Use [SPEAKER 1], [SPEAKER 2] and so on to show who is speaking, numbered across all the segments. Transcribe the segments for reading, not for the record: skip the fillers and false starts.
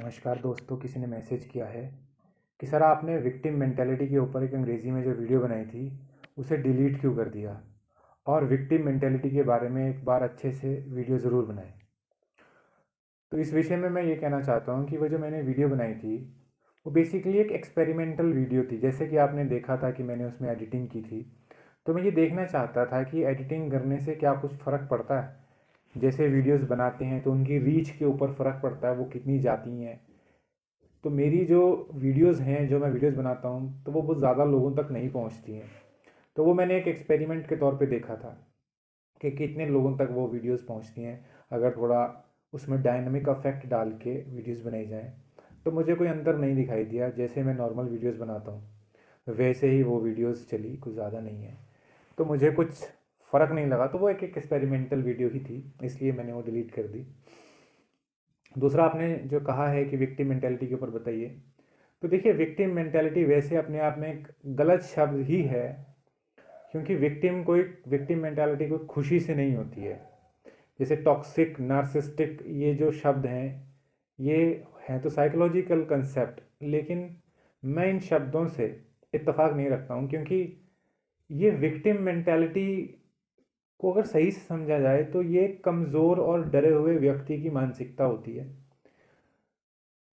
[SPEAKER 1] नमस्कार दोस्तों, किसी ने मैसेज किया है कि सर आपने विक्टिम मेंटालिटी के ऊपर एक अंग्रेज़ी में जो वीडियो बनाई थी उसे डिलीट क्यों कर दिया, और विक्टिम मेंटालिटी के बारे में एक बार अच्छे से वीडियो ज़रूर बनाएं। तो इस विषय में मैं ये कहना चाहता हूँ कि वो जो मैंने वीडियो बनाई थी वो बेसिकली एक एक्सपेरिमेंटल वीडियो थी। जैसे कि आपने देखा था कि मैंने उसमें एडिटिंग की थी, तो मैं ये देखना चाहता था कि एडिटिंग करने से क्या कुछ फ़र्क पड़ता है। जैसे वीडियोस बनाते हैं तो उनकी रीच के ऊपर फ़र्क पड़ता है, वो कितनी जाती हैं। तो मेरी जो वीडियोस हैं, जो मैं वीडियोस बनाता हूँ, तो वो बहुत ज़्यादा लोगों तक नहीं पहुँचती हैं। तो वो मैंने एक एक्सपेरिमेंट के तौर पे देखा था कि कितने लोगों तक वो वीडियोस पहुँचती हैं अगर थोड़ा उसमें डायनामिक इफेक्ट डाल के वीडियोस बनाई जाएँ। तो मुझे कोई अंतर नहीं दिखाई दिया। जैसे मैं नॉर्मल वीडियोस बनाता हूँ वैसे ही वो वीडियोस चली, कुछ ज़्यादा नहीं है। तो मुझे कुछ फ़र्क नहीं लगा। तो वो एक एक्सपेरिमेंटल वीडियो ही थी, इसलिए मैंने वो डिलीट कर दी। दूसरा, आपने जो कहा है कि विक्टिम मेंटेलिटी के ऊपर बताइए, तो देखिए, विक्टिम मेंटेलिटी वैसे अपने आप में एक गलत शब्द ही है, क्योंकि विक्टिम मेंटेलिटी कोई खुशी से नहीं होती है। जैसे टॉक्सिक, नार्सिस्टिक, ये जो शब्द हैं ये हैं तो साइकोलॉजिकल कंसेप्ट, लेकिन मैं इन शब्दों से इत्तेफाक नहीं रखता हूँ, क्योंकि ये विक्टिम मेंटेलिटी को अगर सही से समझा जाए तो ये कमज़ोर और डरे हुए व्यक्ति की मानसिकता होती है,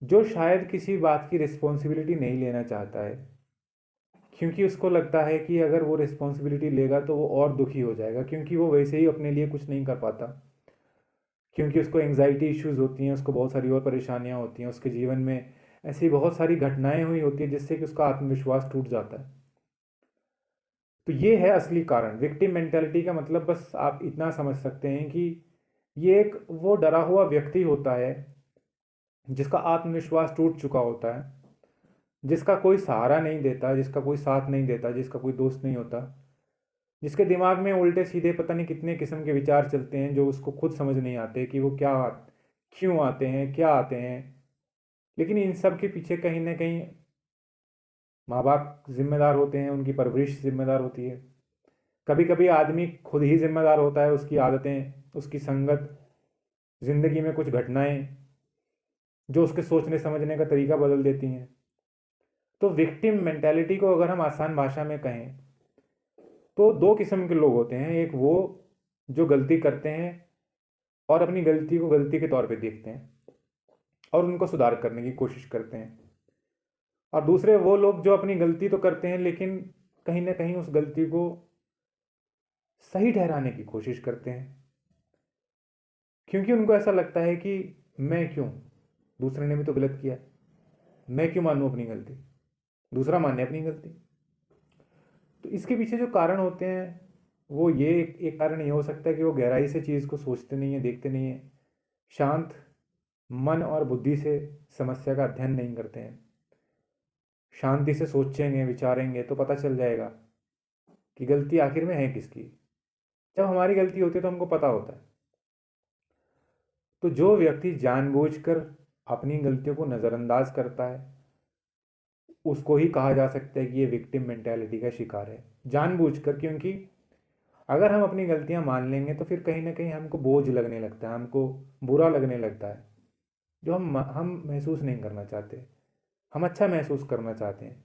[SPEAKER 1] जो शायद किसी बात की रिस्पॉन्सिबिलिटी नहीं लेना चाहता है, क्योंकि उसको लगता है कि अगर वो रिस्पॉन्सिबिलिटी लेगा तो वो और दुखी हो जाएगा, क्योंकि वो वैसे ही अपने लिए कुछ नहीं कर पाता, क्योंकि उसको एंग्जाइटी इश्यूज होती हैं, उसको बहुत सारी और परेशानियां होती हैं, उसके जीवन में ऐसी बहुत सारी घटनाएं हुई होती हैं जिससे कि उसका आत्मविश्वास टूट जाता है। तो ये है असली कारण। विक्टिम मेंटेलिटी का मतलब बस आप इतना समझ सकते हैं कि ये एक वो डरा हुआ व्यक्ति होता है जिसका आत्मविश्वास टूट चुका होता है, जिसका कोई सहारा नहीं देता, जिसका कोई साथ नहीं देता, जिसका कोई दोस्त नहीं होता, जिसके दिमाग में उल्टे सीधे पता नहीं कितने किस्म के विचार चलते हैं जो उसको खुद समझ नहीं आते कि वो क्यों आते हैं, क्या आते हैं। लेकिन इन सब के पीछे कहीं ना कहीं माँ बाप जिम्मेदार होते हैं, उनकी परवरिश जिम्मेदार होती है। कभी कभी आदमी खुद ही जिम्मेदार होता है, उसकी आदतें, उसकी संगत, ज़िंदगी में कुछ घटनाएं जो उसके सोचने समझने का तरीका बदल देती हैं। तो विक्टिम मेंटेलिटी को अगर हम आसान भाषा में कहें तो दो किस्म के लोग होते हैं। एक वो जो गलती करते हैं और अपनी गलती को गलती के तौर पे देखते हैं और उनको सुधार करने की कोशिश करते हैं, और दूसरे वो लोग जो अपनी गलती तो करते हैं लेकिन कहीं ना कहीं उस गलती को सही ठहराने की कोशिश करते हैं, क्योंकि उनको ऐसा लगता है कि मैं क्यों, दूसरे ने भी तो गलत किया, मैं क्यों मानूं अपनी गलती, दूसरा माने अपनी गलती। तो इसके पीछे जो कारण होते हैं वो ये एक कारण ये हो सकता है कि वो गहराई से चीज़ को सोचते नहीं है, देखते नहीं है, शांत मन और बुद्धि से समस्या का अध्ययन नहीं करते हैं। शांति से सोचेंगे, विचारेंगे तो पता चल जाएगा कि गलती आखिर में है किसकी। जब हमारी गलती होती है तो हमको पता होता है। तो जो व्यक्ति जानबूझकर अपनी गलतियों को नज़रअंदाज करता है उसको ही कहा जा सकता है कि ये विक्टिम मेंटेलिटी का शिकार है, जानबूझकर। क्योंकि अगर हम अपनी गलतियां मान लेंगे तो फिर कहीं ना कहीं हमको बोझ लगने लगता है, हमको बुरा लगने लगता है, जो हम महसूस नहीं करना चाहते। हम अच्छा महसूस करना चाहते हैं।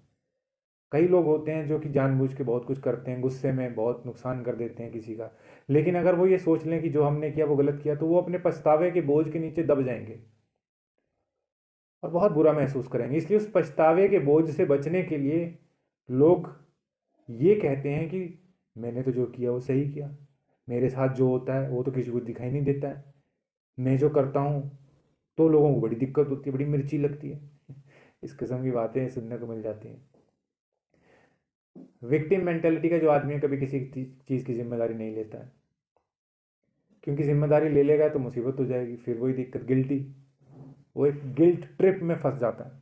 [SPEAKER 1] कई लोग होते हैं जो कि जानबूझ के बहुत कुछ करते हैं, गुस्से में बहुत नुकसान कर देते हैं किसी का, लेकिन अगर वो ये सोच लें कि जो हमने किया वो गलत किया तो वो अपने पछतावे के बोझ के नीचे दब जाएंगे और बहुत बुरा महसूस करेंगे। इसलिए उस पछतावे के बोझ से बचने के लिए लोग ये कहते हैं कि मैंने तो जो किया वो सही किया, मेरे साथ जो होता है वो तो किसी को दिखाई नहीं देता है, मैं जो करता हूँ तो लोगों को बड़ी दिक्कत होती है, बड़ी मिर्ची लगती है। इस किस्म की बातें सुनने को मिल जाती हैं। विक्टिम मेंटेलिटी का जो आदमी है कभी किसी चीज़ की जिम्मेदारी नहीं लेता है, क्योंकि जिम्मेदारी ले लेगा तो मुसीबत हो जाएगी, फिर वही दिक्कत, गिल्टी, वो एक गिल्ट ट्रिप में फंस जाता है।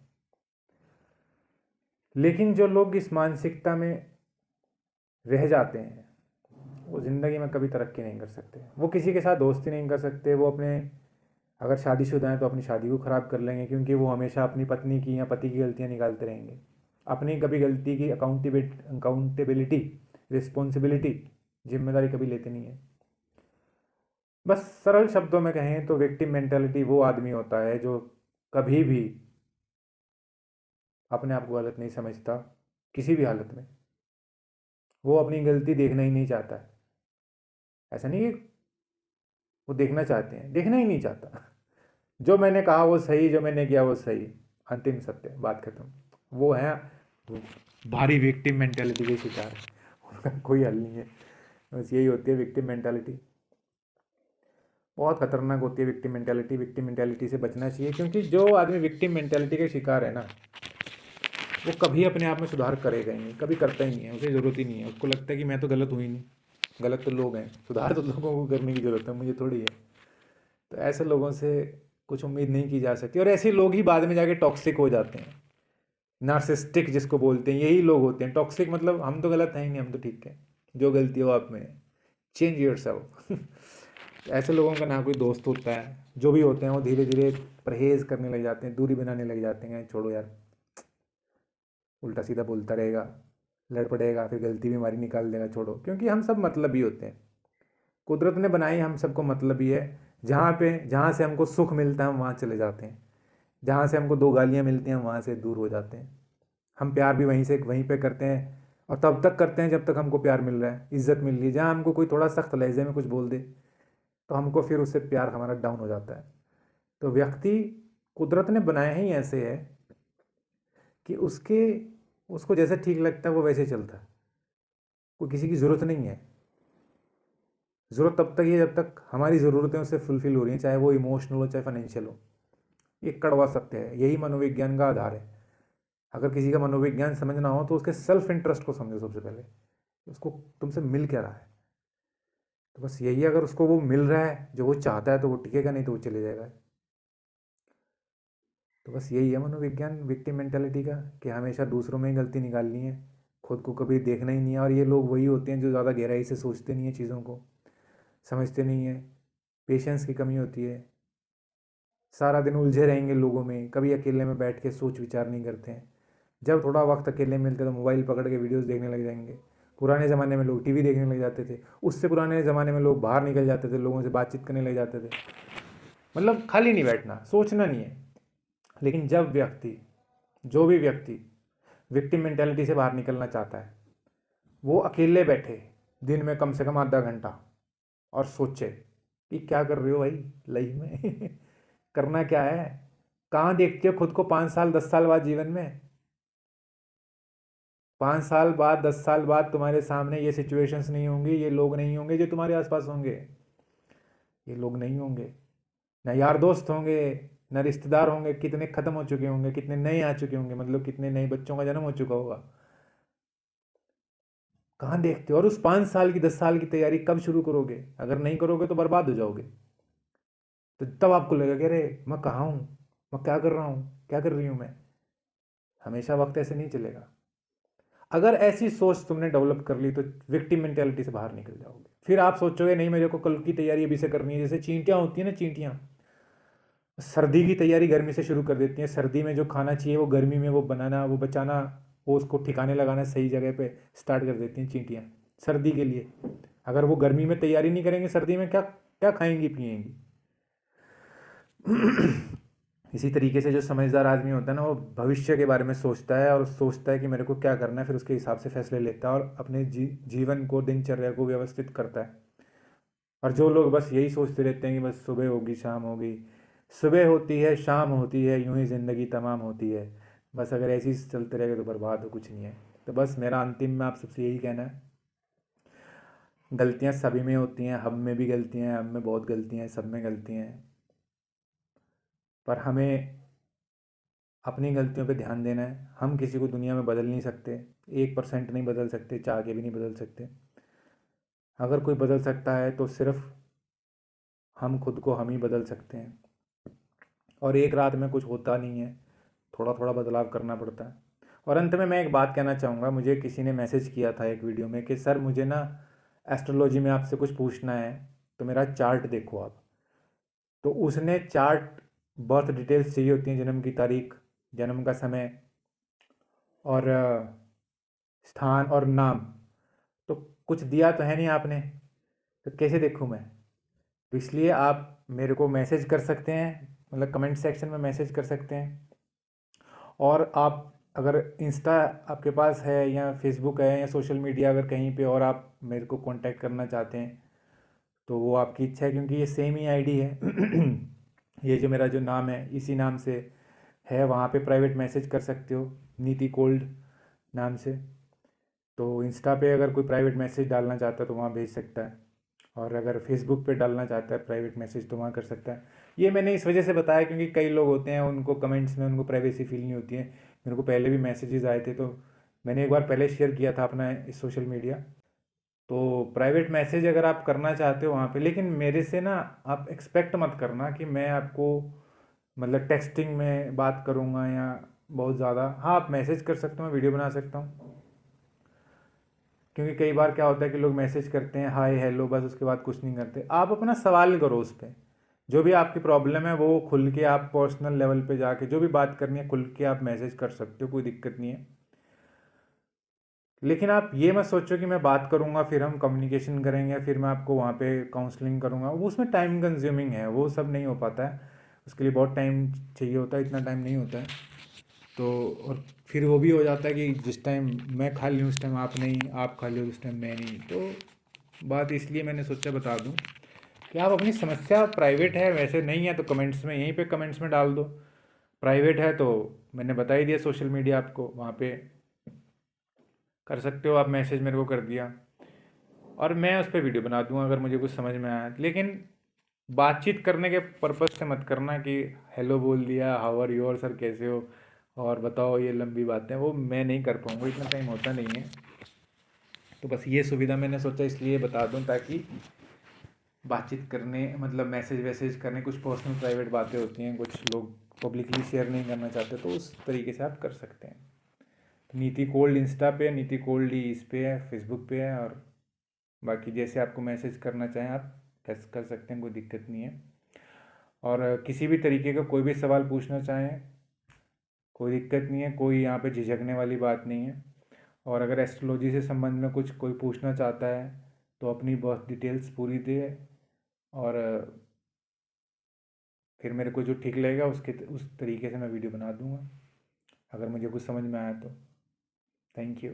[SPEAKER 1] लेकिन जो लोग इस मानसिकता में रह जाते हैं वो ज़िंदगी में कभी तरक्की नहीं कर सकते। वो किसी के साथ दोस्ती नहीं कर सकते। वो अपने, अगर शादीशुदा हैं तो अपनी शादी को ख़राब कर लेंगे, क्योंकि वो हमेशा अपनी पत्नी की या पति की गलतियाँ निकालते रहेंगे। अपनी कभी गलती की अकाउंटेबिलिटी, रिस्पॉन्सिबिलिटी, जिम्मेदारी कभी लेते नहीं है। बस सरल शब्दों में कहें तो विक्टिम मेंटेलिटी वो आदमी होता है जो कभी भी अपने आप को गलत नहीं समझता किसी भी हालत में। वो अपनी गलती देखना ही नहीं चाहता है। ऐसा नहीं कि वो देखना चाहते हैं, देखना ही नहीं चाहता। जो मैंने कहा वो सही, जो मैंने किया वो सही, अंतिम सत्य, बात खत्म। वो है भारी विक्टिम मेंटेलिटी के शिकार। उनका कोई हल नहीं है। बस यही होती है विक्टिम मेंटेलिटी। बहुत खतरनाक होती है विक्टिम मेंटेलिटी। विक्टिम मेंटेलिटी से बचना चाहिए, क्योंकि जो आदमी विक्टिम मेंटेलिटी के शिकार है ना, वो कभी अपने आप में सुधार करेगा ही नहीं, कभी करता ही नहीं है। उसे ज़रूरत ही नहीं है। उसको लगता है कि मैं तो गलत हुई नहीं, गलत तो लोग हैं, सुधार तो लोगों को करने की ज़रूरत है, मुझे थोड़ी है। तो ऐसे लोगों से कुछ उम्मीद नहीं की जा सकती। और ऐसे लोग ही बाद में जाके टॉक्सिक हो जाते हैं। नार्सिस्टिक जिसको बोलते हैं, यही लोग होते हैं टॉक्सिक। मतलब हम तो गलत हैं ही नहीं, हम तो ठीक है, जो गलती हो आप में, चेंज योरसेल्फ। ऐसे लोगों का ना कोई दोस्त होता है। जो भी होते हैं वो धीरे धीरे परहेज़ करने लग जाते हैं, दूरी बनाने लग जाते हैं। छोड़ो यार, उल्टा सीधा बोलता रहेगा, लड़ पड़ेगा, फिर गलती भी हमारी निकाल देगा, छोड़ो। क्योंकि हम सब मतलबी होते हैं। कुदरत ने बनाई हम सबको मतलबी है। जहाँ से हमको सुख मिलता है हम वहाँ चले जाते हैं। जहाँ से हमको दो गालियाँ मिलती हैं हम वहाँ से दूर हो जाते हैं। हम प्यार भी वहीं पे करते हैं, और तब तक करते हैं जब तक हमको प्यार मिल रहा है, इज्जत मिल रही है। जहाँ हमको कोई थोड़ा सख्त लहजे में कुछ बोल दे तो हमको फिर उससे प्यार हमारा डाउन हो जाता है। तो व्यक्ति कुदरत ने बनाया ही ऐसे है कि उसको जैसे ठीक लगता है वो वैसे चलता है। कोई किसी की ज़रूरत नहीं है। ज़रूरत तब तक ही है जब तक हमारी ज़रूरतें उससे फुलफ़िल हो रही हैं, चाहे वो इमोशनल हो चाहे फाइनेंशियल हो। ये कड़वा सत्य है, यही मनोविज्ञान का आधार है। अगर किसी का मनोविज्ञान समझना हो तो उसके सेल्फ इंटरेस्ट को समझो सबसे पहले, उसको तुमसे मिल क्या रहा है। तो बस यही, अगर उसको वो मिल रहा है जो वो चाहता है तो वो टिकेगा, नहीं तो वो चले जाएगा। तो बस यही है मनोविज्ञान विक्टिम मेंटेलिटी का, कि हमेशा दूसरों में ही गलती निकालनी है, खुद को कभी देखना ही नहीं है। और ये लोग वही होते हैं जो ज़्यादा गहराई से सोचते नहीं है, चीज़ों को समझते नहीं है। पेशेंस की कमी होती है। सारा दिन उलझे रहेंगे लोगों में, कभी अकेले में बैठ के सोच विचार नहीं करते हैं। जब थोड़ा वक्त अकेले मिलते तो मोबाइल पकड़ के वीडियोस देखने लग जाएंगे। पुराने ज़माने में लोग टीवी देखने लग जाते थे, उससे पुराने ज़माने में लोग बाहर निकल जाते थे, लोगों से बातचीत करने लग जाते थे। मतलब खाली नहीं बैठना, सोचना नहीं है। लेकिन जब जो भी व्यक्ति विक्टिम मेंटेलिटी से बाहर निकलना चाहता है, वो अकेले बैठे दिन में कम से कम आधा घंटा और सोचे कि क्या कर रहे हो भाई लाइफ में। करना क्या है। कहाँ देखते हो खुद को 5 साल 10 साल बाद जीवन में। 5 साल बाद 10 साल बाद तुम्हारे सामने ये सिचुएशंस नहीं होंगी, ये लोग नहीं होंगे जो तुम्हारे आसपास होंगे। ये लोग नहीं होंगे, ना यार दोस्त होंगे, ना रिश्तेदार होंगे। कितने खत्म हो चुके होंगे, कितने नए आ चुके होंगे, मतलब कितने नए बच्चों का जन्म हो चुका होगा। कहाँ देखते हो। और उस 5 साल की 10 साल की तैयारी कब शुरू करोगे। अगर नहीं करोगे तो बर्बाद हो जाओगे। तो तब आपको लगेगा कि अरे मैं कहाँ हूँ, मैं क्या कर रहा हूँ, क्या कर रही हूँ मैं। हमेशा वक्त ऐसे नहीं चलेगा। अगर ऐसी सोच तुमने डेवलप कर ली तो विक्टिम मेंटेलिटी से बाहर निकल जाओगे। फिर आप सोचोगे नहीं मेरे को कल की तैयारी अभी से करनी है। जैसे चींटियाँ होती हैं ना, चींटियाँ सर्दी की तैयारी गर्मी से शुरू कर देती हैं। सर्दी में जो खाना चाहिए वो गर्मी में वो बनाना, वो बचाना, वो उसको ठिकाने लगाना सही जगह पे स्टार्ट कर देती हैं चींटियाँ सर्दी के लिए। अगर वो गर्मी में तैयारी नहीं करेंगे, सर्दी में क्या क्या खाएंगी पिएंगी। इसी तरीके से जो समझदार आदमी होता है ना, वो भविष्य के बारे में सोचता है और सोचता है कि मेरे को क्या करना है, फिर उसके हिसाब से फैसले लेता है और अपने जीवन को, दिनचर्या को व्यवस्थित करता है। और जो लोग बस यही सोचते रहते हैं कि बस सुबह होगी शाम होगी, सुबह होती है शाम होती है, यूं ही ज़िंदगी तमाम होती है, बस अगर ऐसे ही चलते रहेगा तो बर्बाद हो, कुछ नहीं है। तो बस मेरा अंतिम में आप सबसे यही कहना है, गलतियाँ सभी में होती हैं, हम में भी गलतियाँ हैं, हम में बहुत गलतियाँ हैं, सब में गलतियाँ हैं। पर हमें अपनी गलतियों पे ध्यान देना है। हम किसी को दुनिया में बदल नहीं सकते, 1% नहीं बदल सकते, चाह के भी नहीं बदल सकते। अगर कोई बदल सकता है तो सिर्फ हम खुद को हम ही बदल सकते हैं। और एक रात में कुछ होता नहीं है, थोड़ा थोड़ा बदलाव करना पड़ता है। और अंत में मैं एक बात कहना चाहूँगा, मुझे किसी ने मैसेज किया था एक वीडियो में कि सर मुझे ना एस्ट्रोलॉजी में आपसे कुछ पूछना है, तो मेरा चार्ट देखो आप। तो उसने चार्ट, बर्थ डिटेल्स चाहिए होती हैं, जन्म की तारीख, जन्म का समय और स्थान और नाम। तो कुछ दिया तो है नहीं आपने, तो कैसे देखूँ मैं। तो इसलिए आप मेरे को मैसेज कर सकते हैं मतलब कमेंट सेक्शन में मैसेज कर सकते हैं। और आप अगर इंस्टा आपके पास है या फेसबुक है या सोशल मीडिया अगर कहीं पे और आप मेरे को कांटेक्ट करना चाहते हैं तो वो आपकी इच्छा है, क्योंकि ये सेम ही आईडी है। ये जो मेरा जो नाम है इसी नाम से है, वहाँ पे प्राइवेट मैसेज कर सकते हो नीति कोल्ड नाम से। तो इंस्टा पे अगर कोई प्राइवेट मैसेज डालना चाहता है तो वहाँ भेज सकता है, और अगर फेसबुक पे डालना चाहता है प्राइवेट मैसेज तो वहाँ कर सकता है। ये मैंने इस वजह से बताया क्योंकि कई लोग होते हैं उनको कमेंट्स में उनको प्राइवेसी फील नहीं होती है। मेरे को पहले भी मैसेजेस आए थे, तो मैंने एक बार पहले शेयर किया था अपना सोशल मीडिया। तो प्राइवेट मैसेज अगर आप करना चाहते हो वहाँ पे, लेकिन मेरे से ना आप एक्सपेक्ट मत करना कि मैं आपको मतलब टेक्सटिंग में बात करूँगा या बहुत ज़्यादा। हाँ, आप मैसेज कर सकते हो, मैं वीडियो बना सकता हूँ। क्योंकि कई बार क्या होता है कि लोग मैसेज करते हैं हाय हेलो बस, उसके बाद कुछ नहीं करते। आप अपना सवाल करो उस पर, जो भी आपकी प्रॉब्लम है वो खुल के आप पर्सनल लेवल पे जाके जो भी बात करनी है खुल के आप मैसेज कर सकते हो, कोई दिक्कत नहीं है। लेकिन आप ये मत सोचो कि मैं बात करूंगा फिर हम कम्युनिकेशन करेंगे फिर मैं आपको वहाँ पे काउंसलिंग करूंगा, वो उसमें टाइम कंज्यूमिंग है, वो सब नहीं हो पाता है। उसके लिए बहुत टाइम चाहिए होता है, इतना टाइम नहीं होता है। तो और फिर वो भी हो जाता है कि जिस टाइम मैं खाली हूँ उस टाइम आप नहीं, आप खाली हो उस टाइम मैं नहीं। तो बात इसलिए मैंने सोचा बता दूँ कि आप अपनी समस्या, प्राइवेट है वैसे नहीं है तो कमेंट्स में, यहीं पे कमेंट्स में डाल दो। प्राइवेट है तो मैंने बता ही दिया सोशल मीडिया आपको, वहाँ पे कर सकते हो आप मैसेज, मेरे को कर दिया और मैं उस पर वीडियो बना दूंगा अगर मुझे कुछ समझ में आया। लेकिन बातचीत करने के पर्पज़ से मत करना कि हेलो बोल दिया, हाउ आर यू और सर कैसे हो और बताओ, ये लंबी बातें वो मैं नहीं कर पाऊँगा, इतना टाइम होता नहीं है। तो बस ये सुविधा मैंने सोचा इसलिए बता दूं ताकि बातचीत करने मतलब मैसेज वैसेज करने, कुछ पर्सनल प्राइवेट बातें होती हैं कुछ लोग पब्लिकली शेयर नहीं करना चाहते, तो उस तरीके से आप कर सकते हैं। तो नीति कोल्ड इंस्टा पे, नीति कोल्ड ही इस पे है, फेसबुक पे है, और बाकी जैसे आपको मैसेज करना चाहें आप कैसे कर सकते हैं, कोई दिक्कत नहीं है। और किसी भी तरीके का कोई भी सवाल पूछना चाहें कोई दिक्कत नहीं है, कोई यहाँ पे झिझकने वाली बात नहीं है। और अगर एस्ट्रोलॉजी से संबंध में कुछ कोई पूछना चाहता है तो अपनी बहुत डिटेल्स पूरी दे, और फिर मेरे को जो ठीक लगेगा उसके उस तरीके से मैं वीडियो बना दूंगा अगर मुझे कुछ समझ में आया तो। Thank you.